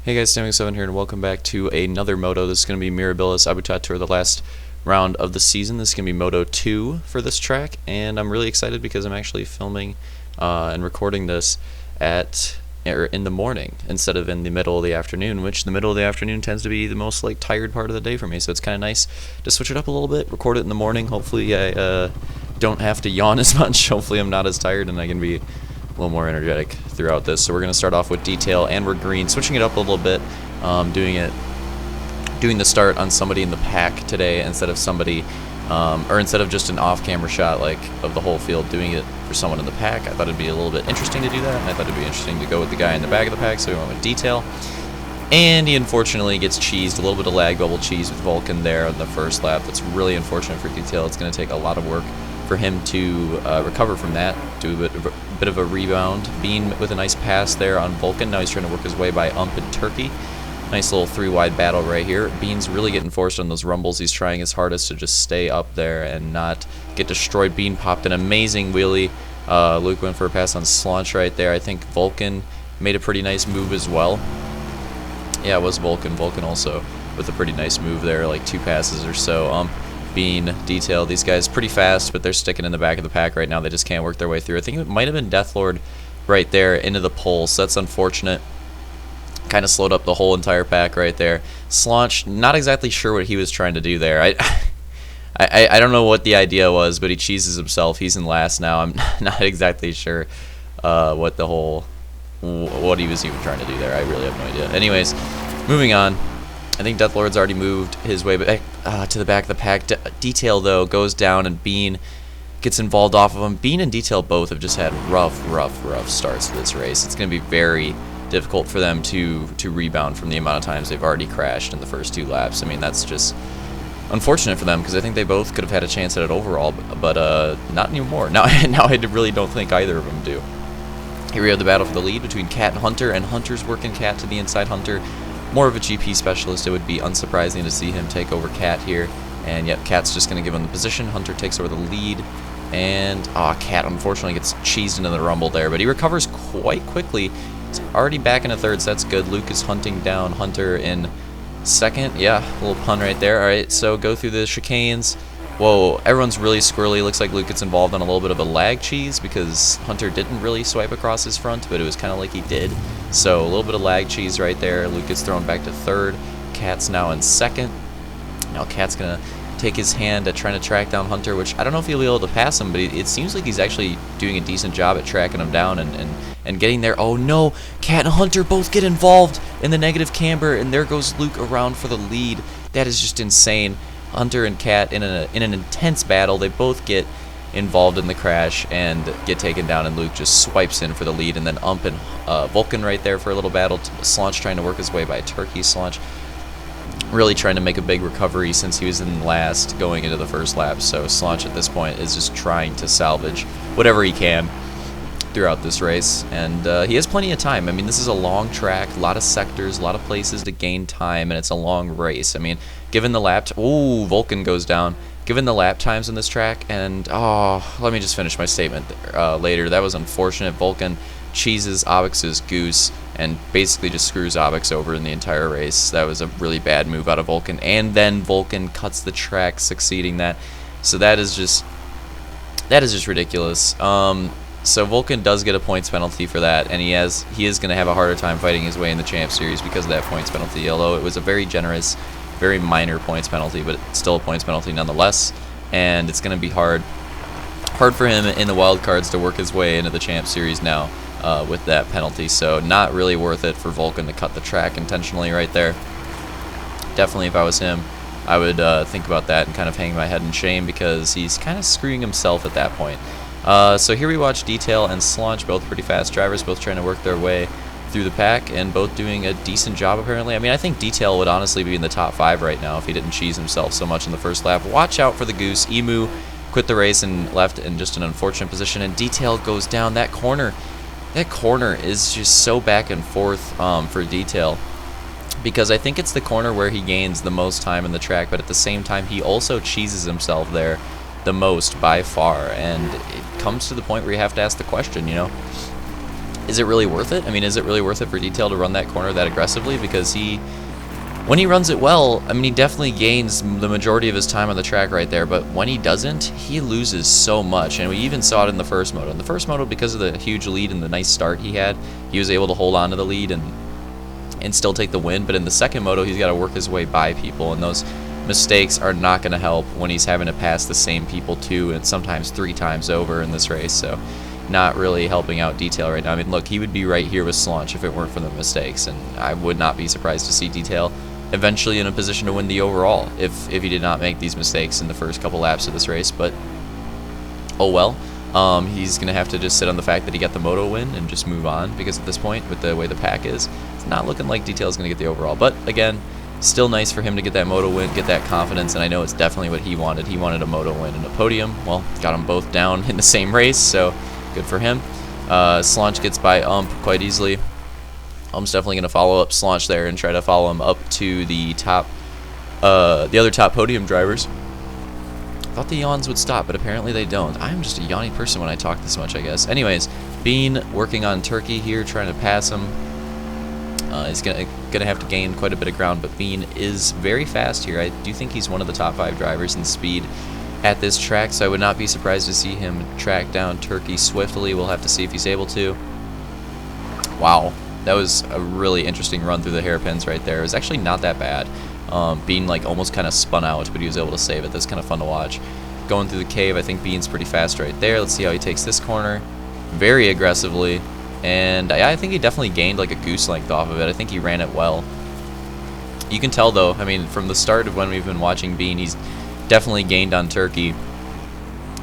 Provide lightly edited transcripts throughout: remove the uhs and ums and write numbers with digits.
Hey guys, Stamming7 here, and welcome back to another Moto. This is going to be Mirabilis Abutatur, the last round of the season. This is going to be Moto 2 for this track, and I'm really excited because I'm actually filming and recording this in the morning instead of in the middle of the afternoon, which the middle of the afternoon tends to be the most tired part of the day for me. So it's kind of nice to switch it up a little bit, record it in the morning. Hopefully I don't have to yawn as much. Hopefully I'm not as tired and I can be a little more energetic throughout this. So we're going to start off with detail, and we're green, switching it up a little bit, doing the start on somebody in the pack today instead of somebody, or instead of just an off-camera shot of the whole field, doing it for someone in the pack. I thought it'd be a little bit interesting to do that, and I thought it'd be interesting to go with the guy in the back of the pack, so we went with detail. And he unfortunately gets cheesed, a little bit of lag bubble cheese with Vulcan there on the first lap. That's really unfortunate for detail. It's going to take a lot of work for him to recover from that, do a bit of a rebound. Bean with a nice pass there on Vulcan. Now he's trying to work his way by Ump and Turkey. Nice little three-wide battle right here. Bean's really getting forced on those rumbles. He's trying his hardest to just stay up there and not get destroyed. Bean popped an amazing wheelie. Luke went for a pass on Slaunch right there. I think Vulcan made a pretty nice move as well. Yeah, it was Vulcan. Vulcan also with a pretty nice move there, like 2 passes or so. Bean, detail, these guys pretty fast, but they're sticking in the back of the pack right now. They just can't work their way through. I think it might have been Deathlord right there into the pole, so that's unfortunate. Kind of slowed up the whole entire pack right there. Slaunch, not exactly sure what he was trying to do there. I don't know what the idea was, but he cheeses himself. He's in last now. I'm not exactly sure what he was even trying to do there. I really have no idea. Anyways, moving on. I think Deathlord's already moved his way back to the back of the pack. Detail, though, goes down, and Bean gets involved off of him. Bean and Detail both have just had rough starts to this race. It's going to be very difficult for them to rebound from the amount of times they've already crashed in the first 2 laps. I mean, that's just unfortunate for them because I think they both could have had a chance at it overall, but not anymore. Now I really don't think either of them do. Here we have the battle for the lead between Cat and Hunter, and Hunter's working Cat to the inside. Hunter, more of a GP specialist. It would be unsurprising to see him take over Cat here. And yep, Cat's just going to give him the position. Hunter takes over the lead. And Cat unfortunately gets cheesed into the rumble there, but he recovers quite quickly. He's already back into third, so that's good. Luke is hunting down Hunter in second. Yeah, a little pun right there. Alright, so go through the chicanes. Whoa, everyone's really squirrely. Looks like Luke gets involved on a little bit of a lag cheese because Hunter didn't really swipe across his front, but it was kind of like he did. So a little bit of lag cheese right there. Luke gets thrown back to third. Cat's now in second. Now Cat's going to take his hand at trying to track down Hunter, which I don't know if he'll be able to pass him, but it seems like he's actually doing a decent job at tracking him down and getting there. Oh no, Cat and Hunter both get involved in the negative camber, and there goes Luke around for the lead. That is just insane. Hunter and Cat in an intense battle. They both get involved in the crash and get taken down, and Luke just swipes in for the lead. And then Ump and Vulcan right there for a little battle. Slaunch trying to work his way by Turkey. Slaunch really trying to make a big recovery since he was in last going into the first lap. So Slaunch at this point is just trying to salvage whatever he can throughout this race, and he has plenty of time. I mean, this is a long track, a lot of sectors, a lot of places to gain time, and it's a long race. I mean, given the lap, Vulcan goes down. Given the lap times in this track, and let me just finish my statement later. That was unfortunate. Vulcan cheeses Obix's goose and basically just screws Obix over in the entire race. That was a really bad move out of Vulcan, and then Vulcan cuts the track, succeeding that. So that is just ridiculous. So Vulcan does get a points penalty for that, and he is going to have a harder time fighting his way in the Champ Series because of that points penalty. Although it was a very generous, very minor points penalty, but it's still a points penalty nonetheless, and it's going to be hard for him in the wild cards to work his way into the Champ Series now with that penalty. So not really worth it for Vulcan to cut the track intentionally right there. Definitely, if I was him, I would think about that and kind of hang my head in shame because he's kind of screwing himself at that point. So here we watch Detail and Slaunch, both pretty fast drivers, both trying to work their way through the pack and both doing a decent job apparently. I mean, I think Detail would honestly be in the top 5 right now if he didn't cheese himself so much in the first lap. Watch out for the goose. Emu quit the race and left in just an unfortunate position, and Detail goes down. That corner is just so back and forth for Detail, because I think it's the corner where he gains the most time in the track, but at the same time he also cheeses himself there the most by far, and it comes to the point where you have to ask the question, you know, Is it really worth it? I mean, is it really worth it for Detail to run that corner that aggressively? Because when he runs it well, I mean, he definitely gains the majority of his time on the track right there, but when he doesn't, he loses so much, and we even saw it in the first moto. In the first moto, because of the huge lead and the nice start he had, he was able to hold on to the lead and still take the win, but in the second moto, he's got to work his way by people, and those mistakes are not going to help when he's having to pass the same people 2 and sometimes 3 times over in this race, so not really helping out Detail right now. I mean, look, he would be right here with Slaunch if it weren't for the mistakes, and I would not be surprised to see Detail eventually in a position to win the overall if he did not make these mistakes in the first couple laps of this race, but oh well. He's going to have to just sit on the fact that he got the Moto win and just move on, because at this point, with the way the pack is, it's not looking like Detail is going to get the overall. But again, still nice for him to get that Moto win, get that confidence, and I know it's definitely what he wanted. He wanted a Moto win and a podium. Well, got them both down in the same race, so good for him. Slaunch gets by quite easily. Ump's definitely going to follow up Slaunch there and try to follow him up to the top, the other top podium drivers. Thought the yawns would stop, but apparently they don't. I'm just a yawny person when I talk this much, I guess. Anyways, Bean working on Turkey here, trying to pass him. He's gonna have to gain quite a bit of ground, but Bean is very fast here. I do think he's one of the top 5 drivers in speed at this track, so I would not be surprised to see him track down Turkey swiftly. We'll have to see if he's able to. Wow. That was a really interesting run through the hairpins right there. It was actually not that bad. Bean like almost kind of spun out, but he was able to save it. That's kind of fun to watch. Going through the cave, I think Bean's pretty fast right there. Let's see how he takes this corner. Very aggressively. And I think he definitely gained like a goose length off of it. I think he ran it well. You can tell though, I mean, from the start of when we've been watching Bean, he's definitely gained on Turkey.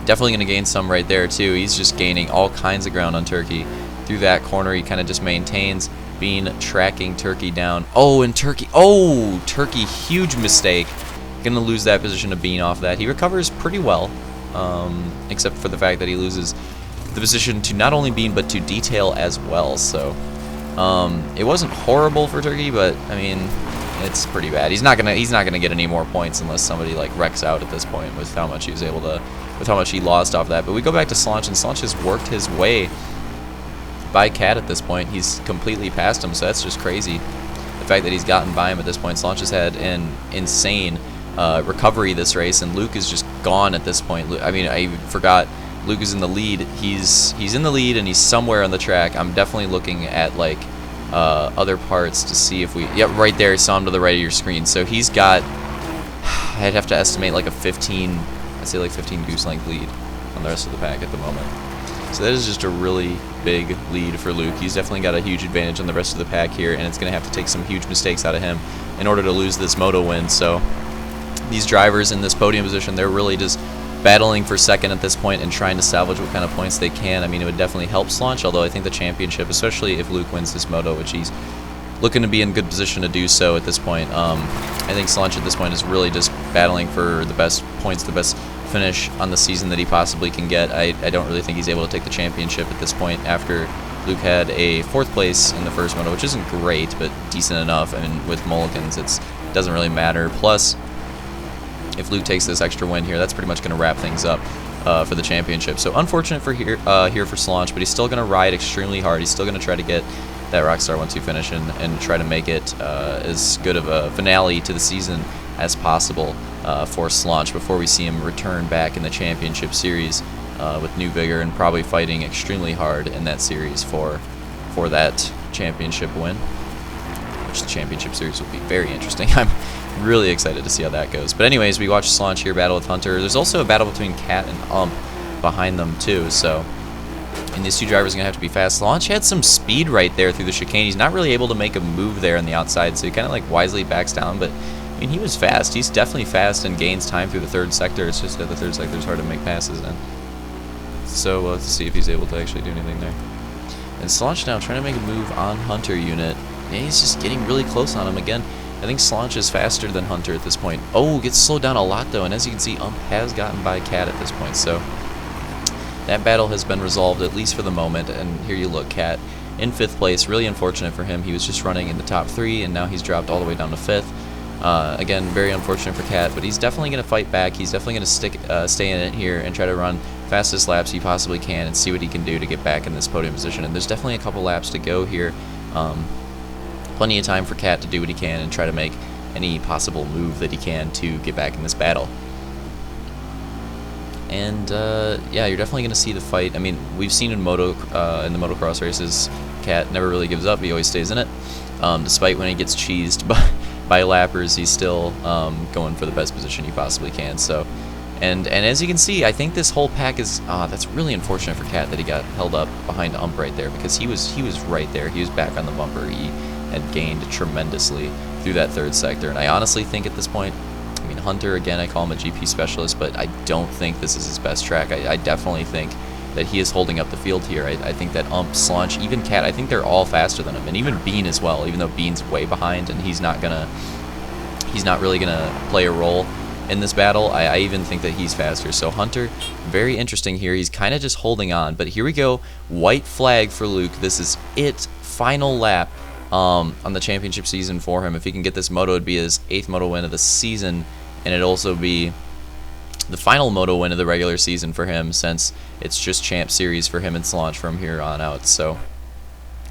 Definitely going to gain some right there too. He's just gaining all kinds of ground on Turkey. Through that corner, he kind of just maintains. Bean tracking Turkey down. Oh, and Turkey. Oh, Turkey, huge mistake. Gonna lose that position to Bean off that. He recovers pretty well, except for the fact that he loses the position to not only Bean but to Detail as well. So it wasn't horrible for Turkey, but I mean, it's pretty bad. He's not gonna get any more points unless somebody like wrecks out at this point with how much he was able to, with how much he lost off that. But we go back to Slaunch, and Slaunch has worked his way by Cat at this point. He's completely passed him, so that's just crazy. The fact that he's gotten by him at this point. Slaunch has had an insane recovery this race, and Luke is just gone at this point. I mean, I forgot Luke is in the lead. He's in the lead, and he's somewhere on the track. I'm definitely looking at like other parts to see if we... Yep, right there. Saw him to the right of your screen. So he's got... I'd have to estimate like a 15... I'd say like 15 goose length lead on the rest of the pack at the moment. So that is just a really big lead for Luke. He's definitely got a huge advantage on the rest of the pack here, and it's going to have to take some huge mistakes out of him in order to lose this Moto win. So these drivers in this podium position, they're really just battling for second at this point and trying to salvage what kind of points they can. I mean, it would definitely help Slaunch, although I think the championship, especially if Luke wins this Moto, which he's looking to be in good position to do so at this point, I think Slaunch at this point is really just battling for the best points, the best finish on the season that he possibly can get. I don't really think he's able to take the championship at this point after Luke had a 4th place in the first Moto, which isn't great, but decent enough. I mean, with mulligans, it doesn't really matter. Plus, if Luke takes this extra win here, that's pretty much going to wrap things up for the championship. So unfortunate for here for Slaunch, but he's still going to ride extremely hard. He's still going to try to get that Rockstar 1-2 finish and try to make it as good of a finale to the season as possible for Slaunch before we see him return back in the championship series with new vigor and probably fighting extremely hard in that series for that championship win, which the championship series will be very interesting. I'm really excited to see how that goes. But anyways, we watched Slaunch here battle with Hunter. There's also a battle between Cat and behind them too, so and these two drivers are going to have to be fast. Slaunch had some speed right there through the chicane. He's not really able to make a move there on the outside, so he kind of like wisely backs down, but I mean, he was fast. He's definitely fast and gains time through the 3rd sector. It's just that the 3rd sector is hard to make passes in. So let's see if he's able to actually do anything there. And Slaunch now trying to make a move on Hunter unit. Yeah, he's just getting really close on him again. I think Slaunch is faster than Hunter at this point. Oh, gets slowed down a lot though, and as you can see, has gotten by Cat at this point. So that battle has been resolved, at least for the moment, and here you look, Cat in 5th place. Really unfortunate for him. He was just running in the top 3, and now he's dropped all the way down to 5th. Again, very unfortunate for Cat, but he's definitely going to fight back. He's definitely going to stay in it here and try to run fastest laps he possibly can and see what he can do to get back in this podium position. And there's definitely a couple laps to go here. Plenty of time for Cat to do what he can and try to make any possible move that he can to get back in this battle. And yeah, you're definitely going to see the fight. I mean, we've seen in the motocross races, Cat never really gives up. He always stays in it. Despite when he gets cheesed by lappers, he's still going for the best position he possibly can. So, and as you can see, I think this whole pack is that's really unfortunate for Cat that he got held up behind Ump right there, because he was right there. He was back on the bumper. He had gained tremendously through that third sector, and I honestly think at this point, I mean, Hunter, again, I call him a GP specialist, but I don't think this is his best track. I definitely think that he is holding up the field here. I think that Ump, Slunch, even Cat, I think they're all faster than him, and even Bean as well, even though Bean's way behind and he's not really gonna play a role in this battle. I even think that he's faster. So Hunter, very interesting here. He's kind of just holding on, but here we go. White flag for Luke. This is it. Final lap on the championship season for him. If he can get this moto, it'd be his 8th moto win of the season, and it'd also be the final moto win of the regular season for him, since it's just Champ Series for him and Slaunch from here on out. So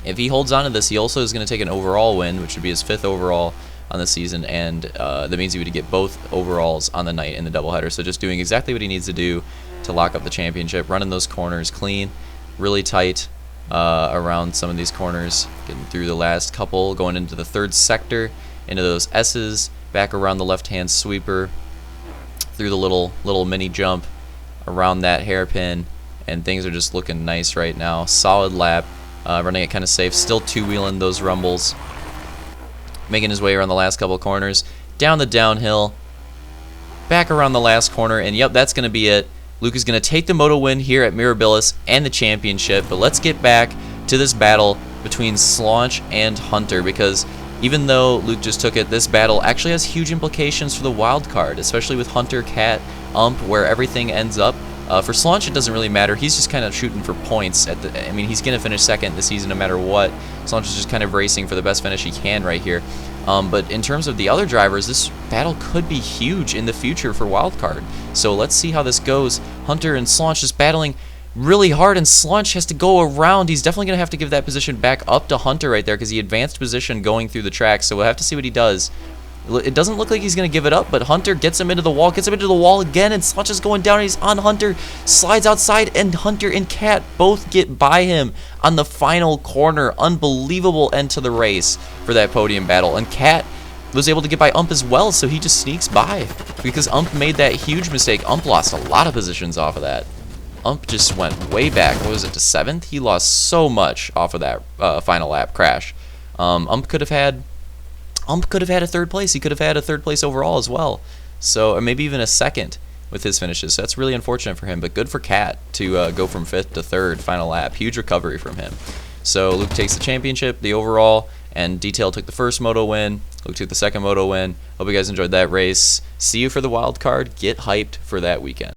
if he holds on to this, he also is going to take an overall win, which would be his 5th overall on the season, and that means he would get both overalls on the night in the doubleheader. So just doing exactly what he needs to do to lock up the championship, running those corners clean, really tight around some of these corners, getting through the last couple, going into the third sector, into those S's, back around the left-hand sweeper, through the little mini jump, around that hairpin, and things are just looking nice right now. Solid lap, running it kind of safe, still two-wheeling those rumbles, making his way around the last couple corners, down the downhill, back around the last corner, and yep, that's going to be it. Luke is going to take the moto win here at Mirabilis and the championship, but let's get back to this battle between Slaunch and Hunter, because even though Luke just took it, this battle actually has huge implications for the wild card, especially with Hunter, Cat, Ump, where everything ends up. For Slaunch, it doesn't really matter. He's just kind of shooting for points. I mean, he's going to finish second this season no matter what. Slaunch is just kind of racing for the best finish he can right here. But in terms of the other drivers, this battle could be huge in the future for wildcard. So let's see how this goes. Hunter and Slaunch just battling really hard, and Slaunch has to go around. He's definitely going to have to give that position back up to Hunter right there, because he advanced position going through the track. So we'll have to see what he does. It doesn't look like he's going to give it up, but Hunter gets him into the wall, again, and Slaunch is going down, and he's on Hunter, slides outside, and Hunter and Cat both get by him on the final corner. Unbelievable end to the race for that podium battle, and Cat was able to get by Ump as well, so he just sneaks by, because Ump made that huge mistake. Ump lost a lot of positions off of that. Ump just went way back. What was it, to 7th? He lost so much off of that final lap crash. Ump could have had a 3rd place. He could have had a 3rd place overall as well. So, or maybe even a 2nd with his finishes. So that's really unfortunate for him, but good for Cat to go from 5th to 3rd final lap. Huge recovery from him. So Luke takes the championship, the overall, and Detail took the 1st moto win. Luke took the 2nd moto win. Hope you guys enjoyed that race. See you for the wild card. Get hyped for that weekend.